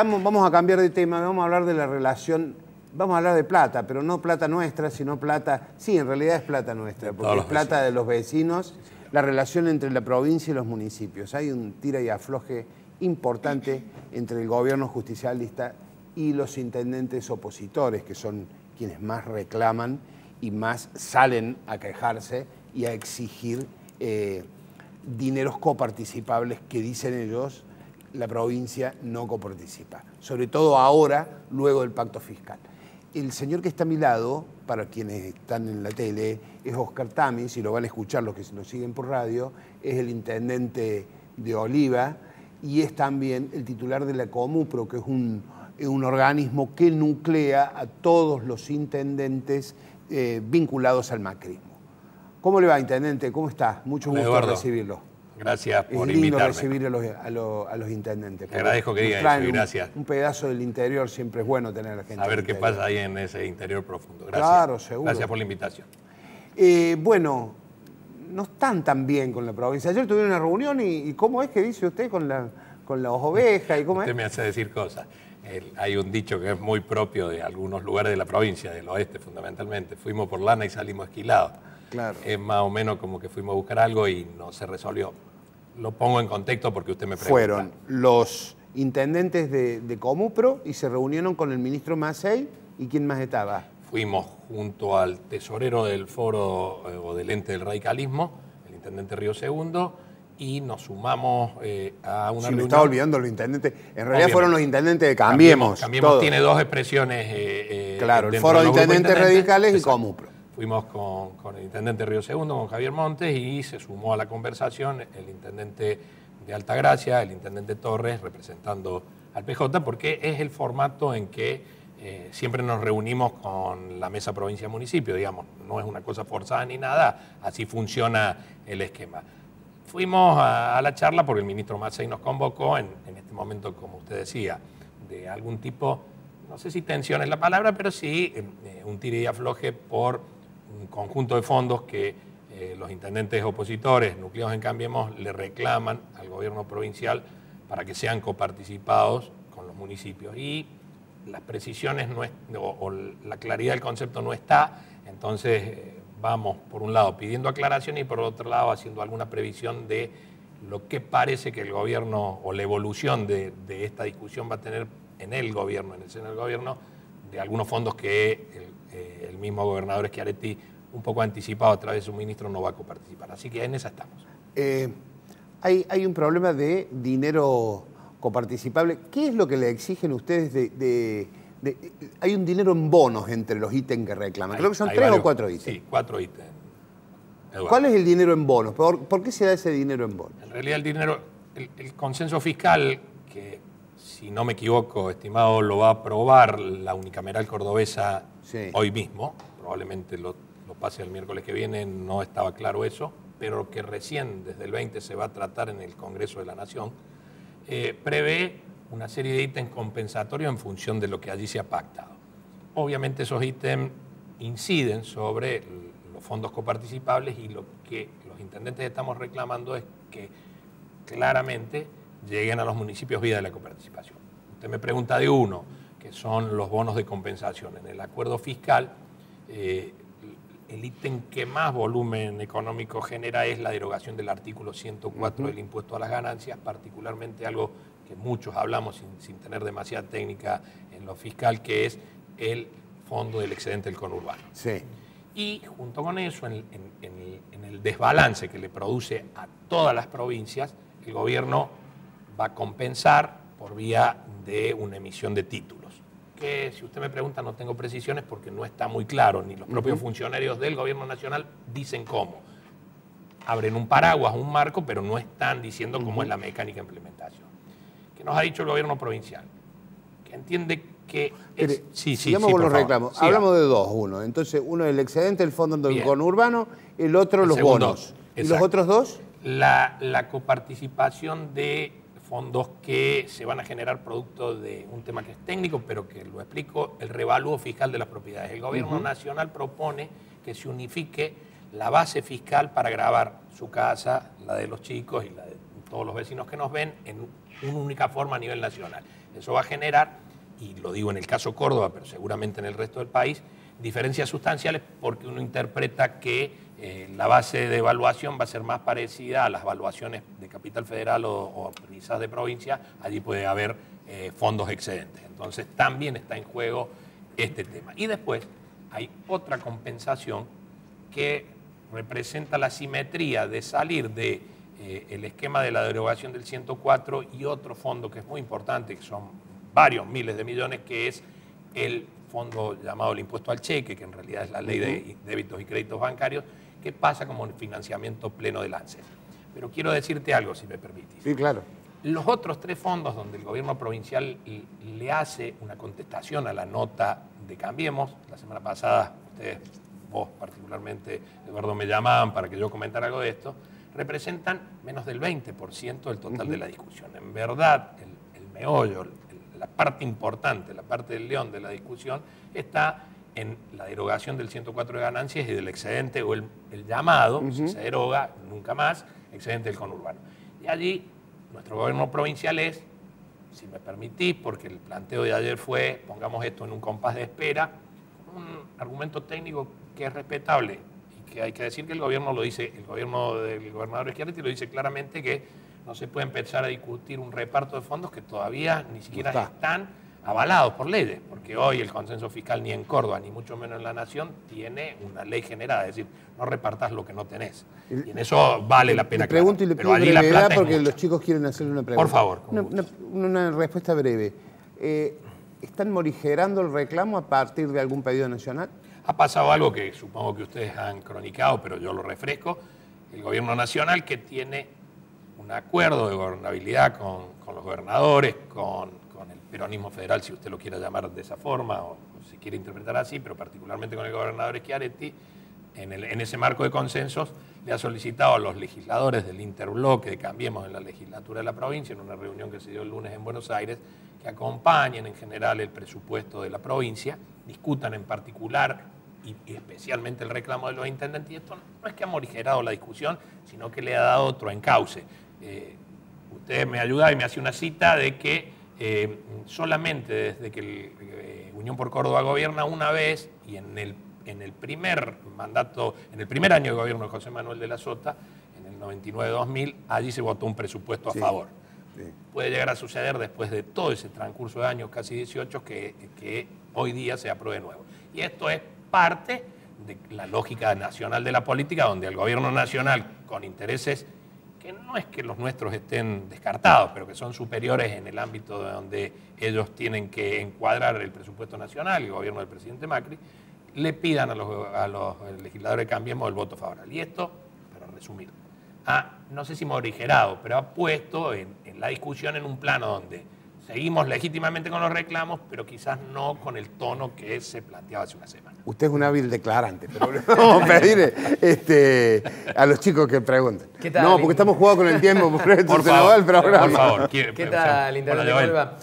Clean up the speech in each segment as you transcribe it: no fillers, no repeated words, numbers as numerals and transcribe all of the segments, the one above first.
Vamos a cambiar de tema, vamos a hablar de la relación, vamos a hablar de plata, pero no plata nuestra, sino plata, sí, en realidad es plata nuestra, porque es plata de los vecinos, la relación entre la provincia y los municipios. Hay un tira y afloje importante entre el gobierno justicialista y los intendentes opositores, que son quienes más reclaman y más salen a quejarse y a exigir dineros coparticipables que, dicen ellos, la provincia no coparticipa. Sobre todo ahora, luego del pacto fiscal. El señor que está a mi lado, para quienes están en la tele, es Oscar Tamis, y lo van a escuchar los que nos siguen por radio, es el intendente de Oliva y es también el titular de la Comupro, que es un organismo que nuclea a todos los intendentes vinculados al macrismo. ¿Cómo le va, intendente? ¿Cómo está? Mucho gusto Eduardo, recibirlo. Gracias por invitarme. Es lindo recibir a los intendentes. Te agradezco que diga eso, gracias. Un pedazo del interior, siempre es bueno tener a la gente. A ver qué pasa ahí en ese interior profundo. Gracias. Claro, seguro. Gracias por la invitación. Bueno, no están tan bien con la provincia. Ayer tuvieron una reunión y ¿cómo es que dice usted con las ovejas? ¿Y cómo usted es? me hace decir cosas. Hay un dicho que es muy propio de algunos lugares de la provincia, del oeste fundamentalmente. Fuimos por lana y salimos esquilados. Claro. Es más o menos como que fuimos a buscar algo y no se resolvió. Lo pongo en contexto porque usted me pregunta. Fueron los intendentes de Comupro y se reunieron con el ministro Mazzei. ¿Y quién más estaba? Fuimos junto al tesorero del foro o del ente del radicalismo, el intendente Río Segundo, y nos sumamos a una reunión. Me estaba olvidando los intendentes. En realidad fueron los intendentes de Cambiemos. Cambiemos tiene dos expresiones. Claro, el foro de intendentes radicales y Comupro. Fuimos con el intendente Río Segundo, con Javier Montes, y se sumó a la conversación el intendente de Altagracia, el intendente Torres, representando al PJ, porque es el formato en que siempre nos reunimos con la mesa provincia-municipio, digamos, no es una cosa forzada ni nada, así funciona el esquema. Fuimos a la charla porque el ministro Mazzei nos convocó en este momento, como usted decía, de algún tipo, no sé si tensión es la palabra, pero sí un tire y afloje por un conjunto de fondos que los intendentes opositores, nucleados en Cambiemos, le reclaman al gobierno provincial para que sean coparticipados con los municipios. Y las precisiones o la claridad del concepto no está, entonces vamos, por un lado, pidiendo aclaración y por otro lado, haciendo alguna previsión de lo que parece que el gobierno o la evolución de esta discusión va a tener en el gobierno, en el seno del gobierno, de algunos fondos que el mismo gobernador Schiaretti, un poco anticipado a través de su ministro, no va a coparticipar. Así que en esa estamos. Hay un problema de dinero coparticipable. ¿Qué es lo que le exigen ustedes hay un dinero en bonos entre los ítems que reclaman? Creo que son 3 o 4 ítems. Sí, 4 ítems. Eduardo. ¿Cuál es el dinero en bonos? ¿Por qué se da ese dinero en bonos? En realidad el dinero, el consenso fiscal, que si no me equivoco, estimado, lo va a aprobar la unicameral cordobesa hoy mismo, probablemente lo pase el miércoles que viene, no estaba claro eso, pero que recién desde el 20 se va a tratar en el Congreso de la Nación, prevé una serie de ítems compensatorios en función de lo que allí se ha pactado. Obviamente esos ítems inciden sobre los fondos coparticipables y lo que los intendentes estamos reclamando es que claramente lleguen a los municipios vía de la coparticipación. Usted me pregunta de uno, que son los bonos de compensación. En el acuerdo fiscal, el ítem que más volumen económico genera es la derogación del artículo 104 del impuesto a las ganancias, particularmente algo que muchos hablamos sin tener demasiada técnica en lo fiscal, que es el fondo del excedente del conurbano. Sí. Y junto con eso, en el desbalance que le produce a todas las provincias, el gobierno va a compensar por vía de una emisión de títulos. Que si usted me pregunta no tengo precisiones porque no está muy claro, ni los propios funcionarios del gobierno nacional dicen cómo. Abren un paraguas, un marco, pero no están diciendo cómo es la mecánica de implementación. ¿Qué nos ha dicho el gobierno provincial? Que entiende que... Sigamos con los reclamos. Sí, hablamos de dos, uno. Entonces, uno el excedente, el fondo del conurbano, el otro los bonos. Exacto. ¿Y los otros dos? La coparticipación de fondos que se van a generar producto de un tema que es técnico, pero que lo explico, el revalúo fiscal de las propiedades. El gobierno nacional propone que se unifique la base fiscal para gravar su casa, la de los chicos y la de todos los vecinos que nos ven en una única forma a nivel nacional. Eso va a generar, y lo digo en el caso Córdoba, pero seguramente en el resto del país, diferencias sustanciales porque uno interpreta que la base de evaluación va a ser más parecida a las evaluaciones de Capital Federal o quizás de provincia. Allí puede haber fondos excedentes. Entonces también está en juego este tema. Y después hay otra compensación que representa la simetría de salir de el esquema de la derogación del 104 y otro fondo que es muy importante, que son varios miles de millones, que es el fondo llamado el impuesto al cheque, que en realidad es la ley de débitos y créditos bancarios, que pasa como el financiamiento pleno del ANSES. Pero quiero decirte algo, si me permitís. Sí, claro. Los otros tres fondos donde el gobierno provincial le hace una contestación a la nota de Cambiemos, la semana pasada ustedes, vos particularmente, Eduardo, me llamaban para que yo comentara algo de esto, representan menos del 20% del total de la discusión. En verdad, el meollo, la parte importante, la parte del león de la discusión, está en la derogación del 104 de ganancias y del excedente o el llamado, si se deroga, nunca más, excedente del conurbano. Y allí nuestro gobierno provincial es, si me permitís, porque el planteo de ayer fue, pongamos esto en un compás de espera, un argumento técnico que es respetable y que hay que decir que el gobierno lo dice, el gobierno del gobernador Schiaretti lo dice claramente, que no se puede empezar a discutir un reparto de fondos que todavía ni siquiera están avalados por leyes, porque hoy el consenso fiscal ni en Córdoba, ni mucho menos en la Nación, tiene una ley generada, es decir, no repartás lo que no tenés. Y en eso vale la pena. Le pregunto y le pido brevedad porque los chicos quieren hacerle una pregunta. Por favor. Una respuesta breve. ¿Están morigerando el reclamo a partir de algún pedido nacional? Ha pasado algo que supongo que ustedes han cronicado, pero yo lo refresco. El gobierno nacional, que tiene un acuerdo de gobernabilidad con los gobernadores, con el peronismo federal, si usted lo quiere llamar de esa forma, o si quiere interpretar así, pero particularmente con el gobernador Schiaretti, en ese marco de consensos, le ha solicitado a los legisladores del interbloque de Cambiemos en la legislatura de la provincia, en una reunión que se dio el lunes en Buenos Aires, que acompañen en general el presupuesto de la provincia, discutan en particular y especialmente el reclamo de los intendentes, y esto no es que ha morigerado la discusión, sino que le ha dado otro encauce. Usted me ayuda y me hace una cita de que solamente desde que Unión por Córdoba gobierna una vez, y en el primer mandato, en el primer año de gobierno de José Manuel de la Sota, en el 99-2000, allí se votó un presupuesto a favor. Sí. Puede llegar a suceder después de todo ese transcurso de años, casi 18, que hoy día se apruebe de nuevo. Y esto es parte de la lógica nacional de la política, donde el gobierno nacional, con intereses que no es que los nuestros estén descartados, pero que son superiores en el ámbito de donde ellos tienen que encuadrar el presupuesto nacional, el gobierno del presidente Macri, le pidan a los legisladores de Cambiemos el voto favorable. Y esto, para resumir, no sé si morigerado, pero ha puesto en la discusión en un plano donde seguimos legítimamente con los reclamos, pero quizás no con el tono que se planteaba hace una semana. Usted es un hábil declarante, pero vamos a pedir a los chicos que pregunten. ¿Qué tal? No, porque estamos jugados con el tiempo, por favor, por favor. ¿Qué tal, intendente Oliva?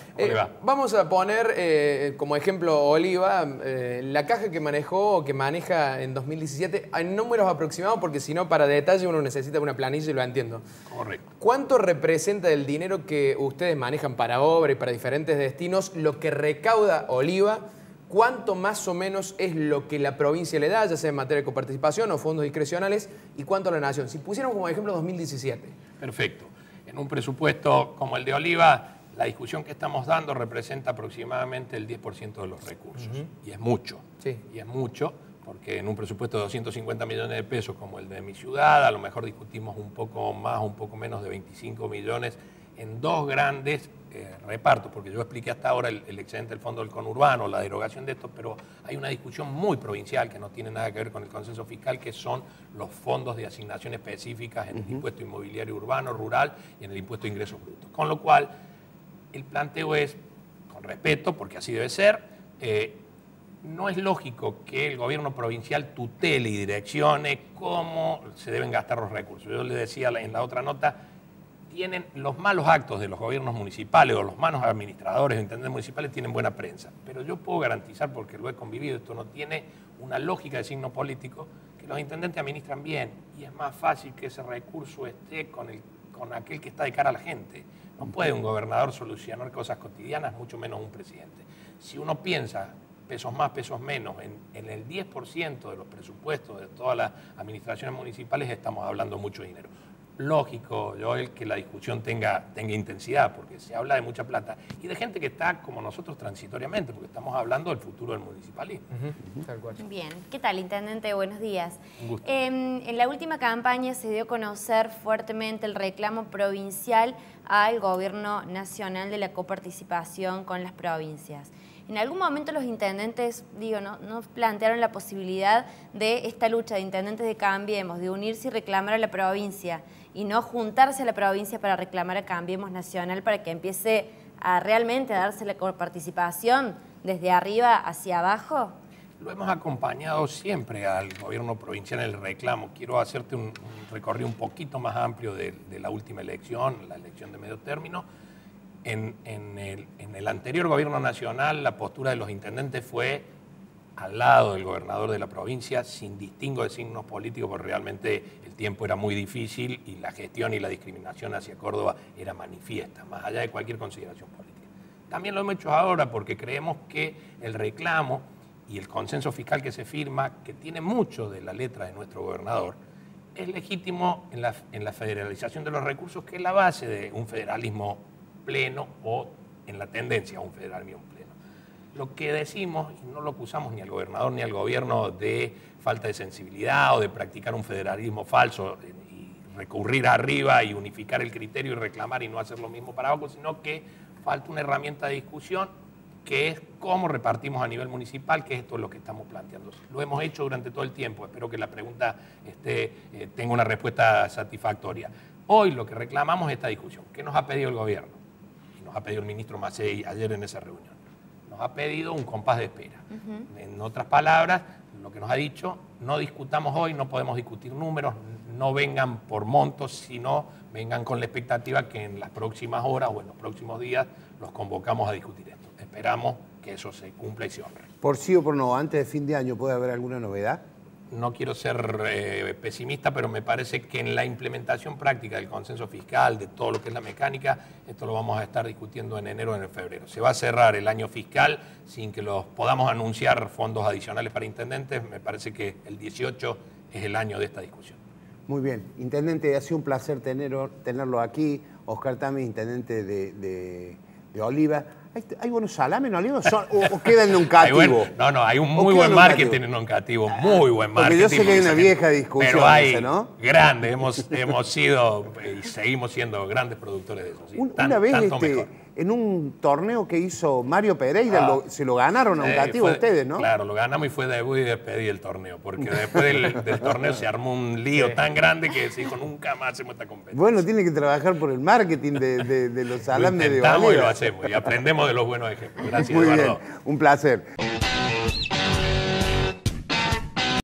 Vamos a poner como ejemplo Oliva, la caja que manejó o que maneja en 2017, en números aproximados, porque si no, para detalle uno necesita una planilla y lo entiendo. Correcto. ¿Cuánto representa del dinero que ustedes manejan para obra y para diferentes destinos lo que recauda Oliva? ¿Cuánto más o menos es lo que la provincia le da, ya sea en materia de coparticipación o fondos discrecionales, y cuánto a la nación? Si pusiéramos como ejemplo 2017. Perfecto. En un presupuesto como el de Oliva, la discusión que estamos dando representa aproximadamente el 10% de los recursos. Y es mucho. Sí. Y es mucho, porque en un presupuesto de 250 millones de pesos como el de mi ciudad, a lo mejor discutimos un poco más, un poco menos de 25 millones en dos grandes repartos, porque yo expliqué hasta ahora el excedente del fondo del conurbano, la derogación de esto, pero hay una discusión muy provincial que no tiene nada que ver con el consenso fiscal, que son los fondos de asignación específicas en el impuesto inmobiliario urbano, rural y en el impuesto de ingresos brutos. Con lo cual, el planteo es, con respeto, porque así debe ser, no es lógico que el gobierno provincial tutele y direccione cómo se deben gastar los recursos. Yo le decía en la otra nota, tienen los malos actos de los gobiernos municipales o los malos administradores o intendentes municipales tienen buena prensa. Pero yo puedo garantizar, porque lo he convivido, esto no tiene una lógica de signo político, que los intendentes administran bien y es más fácil que ese recurso esté con con aquel que está de cara a la gente. No puede un gobernador solucionar cosas cotidianas, mucho menos un presidente. Si uno piensa pesos más, pesos menos, en el 10% de los presupuestos de todas las administraciones municipales, estamos hablando mucho dinero. Lógico, Joel, que la discusión tenga intensidad, porque se habla de mucha plata y de gente que está como nosotros transitoriamente, porque estamos hablando del futuro del municipalismo. Tal cual. Bien, ¿qué tal, intendente? Buenos días. Un gusto. En la última campaña se dio a conocer fuertemente el reclamo provincial al gobierno nacional de la coparticipación con las provincias. En algún momento los intendentes, no plantearon la posibilidad de esta lucha de intendentes de Cambiemos, de unirse y reclamar a la provincia, y no juntarse a la provincia para reclamar a Cambiemos Nacional para que empiece a realmente a darse la coparticipación desde arriba hacia abajo. Lo hemos acompañado siempre al gobierno provincial en el reclamo. Quiero hacerte un recorrido un poquito más amplio de la última elección, la elección de medio término. En el anterior gobierno nacional, la postura de los intendentes fue al lado del gobernador de la provincia, sin distingo de signos políticos, porque realmente el tiempo era muy difícil y la gestión y la discriminación hacia Córdoba era manifiesta, más allá de cualquier consideración política. También lo hemos hecho ahora porque creemos que el reclamo y el consenso fiscal que se firma, que tiene mucho de la letra de nuestro gobernador, es legítimo en la federalización de los recursos, que es la base de un federalismo pleno o en la tendencia a un federalismo pleno. Lo que decimos, y no lo acusamos ni al gobernador ni al gobierno de falta de sensibilidad o de practicar un federalismo falso y recurrir arriba y unificar el criterio y reclamar y no hacer lo mismo para abajo, sino que falta una herramienta de discusión que es cómo repartimos a nivel municipal, que esto es lo que estamos planteando. Lo hemos hecho durante todo el tiempo, espero que la pregunta tenga una respuesta satisfactoria. Hoy lo que reclamamos es esta discusión. ¿Qué nos ha pedido el gobierno? Y nos ha pedido el ministro Macei ayer en esa reunión. Nos ha pedido un compás de espera. En otras palabras, lo que nos ha dicho, no discutamos hoy, no podemos discutir números, no vengan por montos, sino vengan con la expectativa que en las próximas horas o en los próximos días los convocamos a discutir esto. Esperamos que eso se cumpla y se honre. Por sí o por no, antes de fin de año, ¿puede haber alguna novedad? No quiero ser pesimista, pero me parece que en la implementación práctica del consenso fiscal, de todo lo que es la mecánica, esto lo vamos a estar discutiendo en enero o en febrero. Se va a cerrar el año fiscal sin que los podamos anunciar fondos adicionales para intendentes. Me parece que el 18 es el año de esta discusión. Muy bien. Intendente, ha sido un placer tenerlo aquí. Oscar Tames, intendente de Oliva. ¿Hay buenos salames en Oliva o queda en Noncativo? Hay un muy buen marketing en Noncativo, muy buen marketing. Porque yo sé que hay una vieja discusión, pero hay esa, ¿no? Grandes, hemos sido y seguimos siendo grandes productores de eso. ¿Sí? Una vez en un torneo que hizo Mario Pereira, se lo ganaron a Noncativo ustedes, ¿no? Claro, lo ganamos y fue debut y despedí el torneo, porque después del torneo se armó un lío tan grande que se dijo, nunca más hacemos esta competencia. Bueno, tiene que trabajar por el marketing de los salames de Oliva. Lo intentamos y lo hacemos, y aprendemos de los buenos ejemplos. Gracias, Muy Eduardo. bien, un placer.